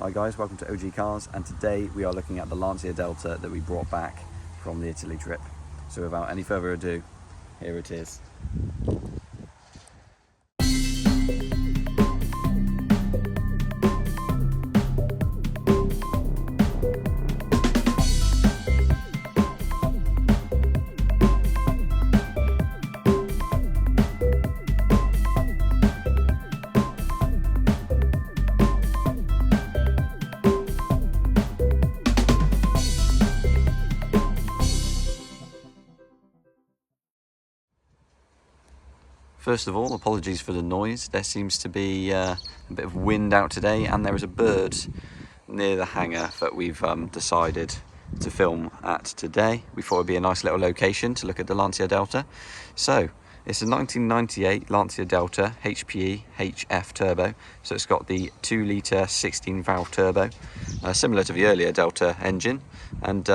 Hi guys, welcome to OG Cars, and today we are looking at the Lancia Delta that we brought back from the Italy trip. So without any further ado, here it is. First of all, apologies for the noise. There seems to be a bit of wind out today, and there is a bird near the hangar that we've decided to film at today. We thought it would be a nice little location to look at the Lancia Delta. So, it's a 1998 Lancia Delta HPE HF turbo. So it's got the 2-litre 16-valve turbo, similar to the earlier Delta engine. And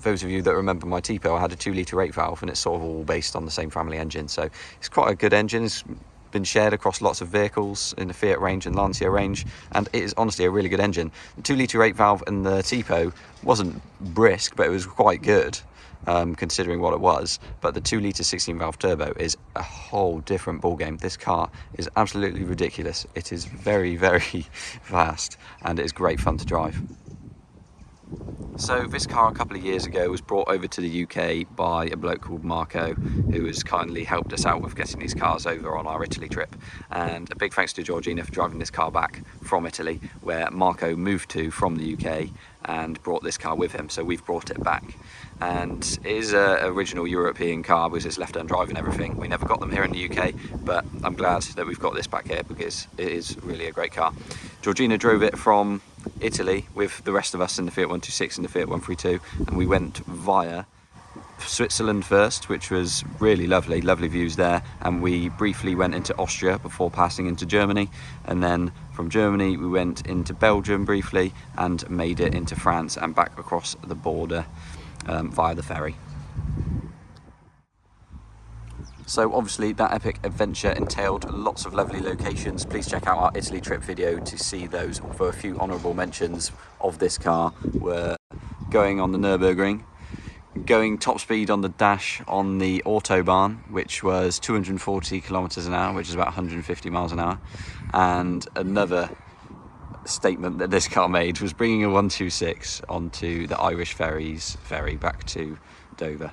those of you that remember my Tipo, I had a 2-litre 8-valve, and it's sort of all based on the same family engine. So it's quite a good engine. It's been shared across lots of vehicles in the Fiat range and Lancia range, and it is honestly a really good engine. The 2-litre 8-valve and the Tipo wasn't brisk, but it was quite good considering what it was. But the 2-litre 16-valve turbo is a whole different ballgame. This car is absolutely ridiculous. It is very, very fast, and it is great fun to drive. So this car a couple of years ago was brought over to the UK by a bloke called Marco, who has kindly helped us out with getting these cars over on our Italy trip. And a big thanks to Georgina for driving this car back from Italy, where Marco moved to from the UK, and brought this car with him. So we've brought it back. And it is an original European car because it's left undrive and everything. We never got them here in the UK, but I'm glad that we've got this back here because it is really a great car. Georgina drove it from Italy with the rest of us in the Fiat 126 and the Fiat 132, and we went via Switzerland first, which was really lovely views there, and we briefly went into Austria before passing into Germany, and then from Germany we went into Belgium briefly and made it into France and back across the border via the ferry. So obviously that epic adventure entailed lots of lovely locations. Please check out our Italy trip video to see those. For a few honourable mentions of this car were going on the Nürburgring, going top speed on the dash on the Autobahn, which was 240 kilometers an hour, which is about 150 miles an hour. And another statement that this car made was bringing a 126 onto the Irish ferry back to Dover.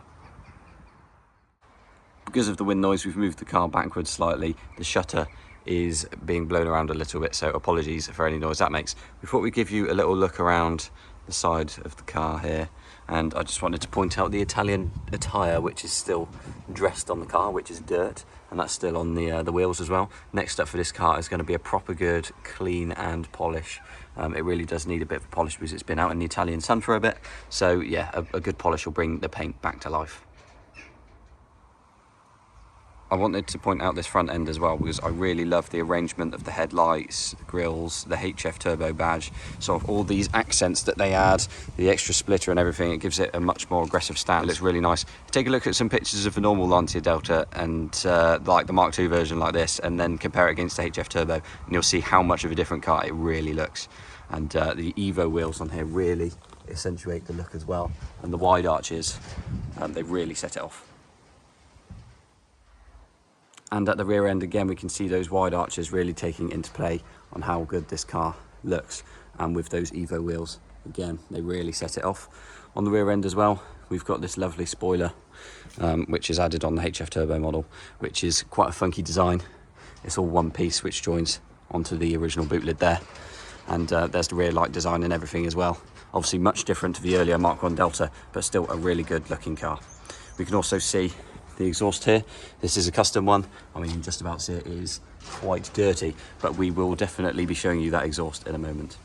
Because of the wind noise, we've moved the car backwards slightly. The shutter is being blown around a little bit, so apologies for any noise that makes. We thought we'd give you a little look around the side of the car here, and I just wanted to point out the Italian attire, which is still dressed on the car, which is dirt, and that's still on the wheels as well. Next up for this car is going to be a proper good clean and polish. It really does need a bit of a polish because it's been out in the Italian sun for a bit, so yeah, a good polish will bring the paint back to life. I wanted to point out this front end as well because I really love the arrangement of the headlights, grills, the HF turbo badge, sort of all these accents that they add, the extra splitter and everything. It gives it a much more aggressive stance. It looks really nice. Take a look at some pictures of the normal Lancia Delta and like the Mark II version like this, and then compare it against the HF turbo, and you'll see how much of a different car it really looks. And the Evo wheels on here really accentuate the look as well, and the wide arches, they really set it off. And at the rear end again, we can see those wide arches really taking into play on how good this car looks. And with those Evo wheels, again, they really set it off. On the rear end as well, we've got this lovely spoiler, which is added on the HF Turbo model, which is quite a funky design. It's all one piece, which joins onto the original boot lid there. And there's the rear light design and everything as well. Obviously much different to the earlier Mark I Delta, but still a really good looking car. We can also see the exhaust here. This is a custom one. I mean, you can just about see it is quite dirty, but we will definitely be showing you that exhaust in a moment.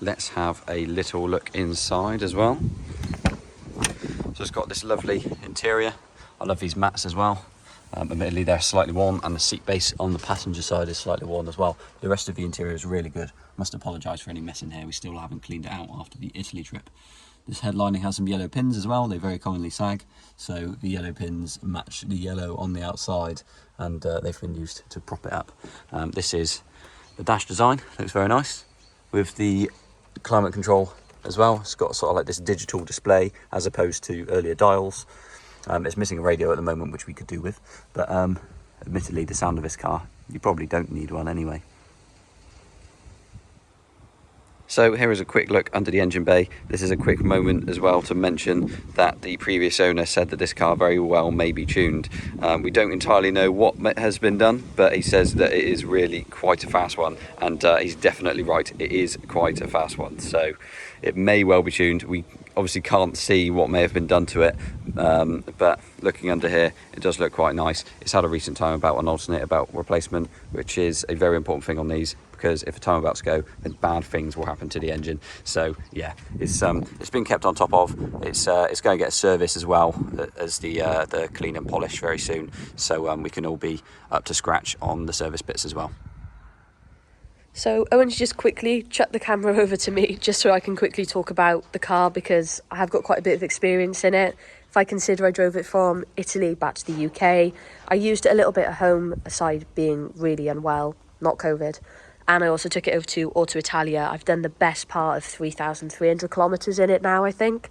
Let's have a little look inside as well. So it's got this lovely interior. I love these mats as well. Admittedly they're slightly worn, and the seat base on the passenger side is slightly worn as well. The rest of the interior is really good. Must apologise for any mess in here, we still haven't cleaned it out after the Italy trip. This headlining has some yellow pins as well, they very commonly sag, so the yellow pins match the yellow on the outside, and they've been used to prop it up. This is the dash design, looks very nice, with the climate control as well. It's got sort of like this digital display as opposed to earlier dials. It's missing a radio at the moment, which we could do with, but admittedly the sound of this car, you probably don't need one anyway. So here is a quick look under the engine bay. This is a quick moment as well to mention that the previous owner said that this car very well may be tuned. We don't entirely know what has been done, but he says that it is really quite a fast one, and he's definitely right, it is quite a fast one. So it may well be tuned. We obviously can't see what may have been done to it, but looking under here, it does look quite nice. It's had a recent time about an alternator belt replacement, which is a very important thing on these, because if the time belts go, then bad things will happen to the engine. So yeah, it's been kept on top of. It's going to get a service as well as the clean and polish very soon, so we can all be up to scratch on the service bits as well. So Owen's just quickly chucked the camera over to me just so I can quickly talk about the car, because I have got quite a bit of experience in it. If I consider I drove it from Italy back to the UK, I used it a little bit at home, aside being really unwell, not COVID. And I also took it over to Auto Italia. I've done the best part of 3,300 kilometres in it now, I think.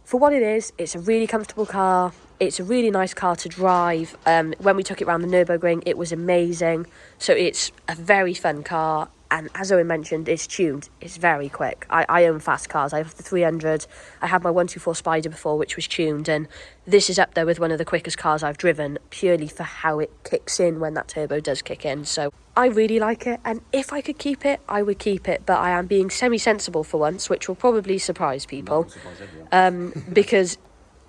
For what it is, it's a really comfortable car. It's a really nice car to drive. When we took it around the Nürburgring, it was amazing. So it's a very fun car. And as Owen mentioned, it's tuned. It's very quick. I own fast cars. I have the 300. I had my 124 Spider before, which was tuned. And this is up there with one of the quickest cars I've driven, purely for how it kicks in when that turbo does kick in. So I really like it. And if I could keep it, I would keep it. But I am being semi-sensible for once, which will probably surprise people. Because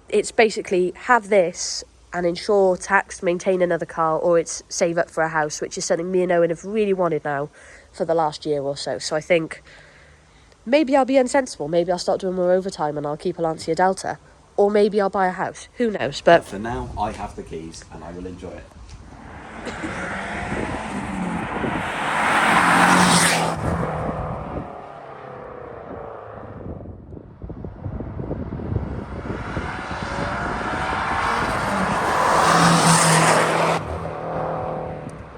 it's basically have this and insure, tax, maintain another car, or it's save up for a house, which is something me and Owen have really wanted now for the last year or so. So I think maybe I'll be unsensible. Maybe I'll start doing more overtime and I'll keep a Lancia Delta. Or maybe I'll buy a house. Who knows? But for now, I have the keys and I will enjoy it.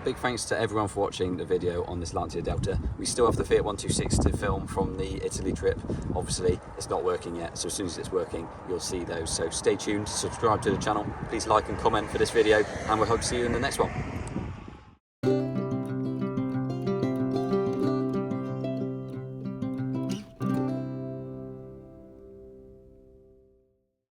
Big thanks to everyone for watching the video on this Lancia Delta. We still have the Fiat 126 to film from the Italy trip. Obviously, it's not working yet, so as soon as it's working, you'll see those. So stay tuned, subscribe to the channel, please like and comment for this video, and we'll hope to see you in the next one.